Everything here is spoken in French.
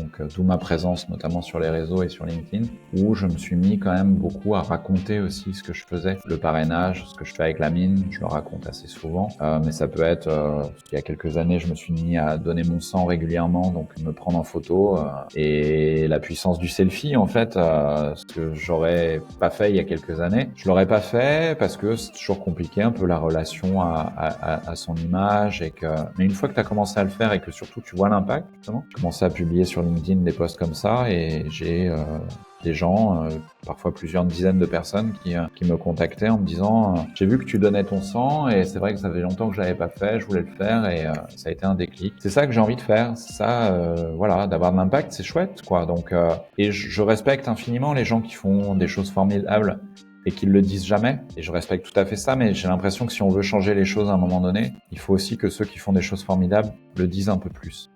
Donc d'où ma présence notamment sur les réseaux et sur LinkedIn, où je me suis mis quand même beaucoup à raconter aussi ce que je faisais, le parrainage, ce que je fais avec la mine, je le raconte assez souvent, mais ça peut être, il y a quelques années, je me suis mis à donner mon sang régulièrement, donc me prendre en photo, et la puissance du selfie en fait, ce que j'aurais pas fait il y a quelques années, je l'aurais pas fait parce que c'est toujours compliqué un peu la relation à son image, et que, mais une fois que tu as commencé à le faire et que surtout tu vois l'impact, justement, je commençais à publier sur LinkedIn des posts comme ça, et j'ai des gens, parfois plusieurs dizaines de personnes qui me contactaient en me disant j'ai vu que tu donnais ton sang et c'est vrai que ça fait longtemps que je l'avais pas fait, je voulais le faire, et ça a été un déclic. C'est ça que j'ai envie de faire, c'est ça, voilà, d'avoir de l'impact, c'est chouette, quoi. Donc, et je respecte infiniment les gens qui font des choses formidables et qu'ils le disent jamais, et je respecte tout à fait ça, mais j'ai l'impression que si on veut changer les choses à un moment donné, il faut aussi que ceux qui font des choses formidables le disent un peu plus.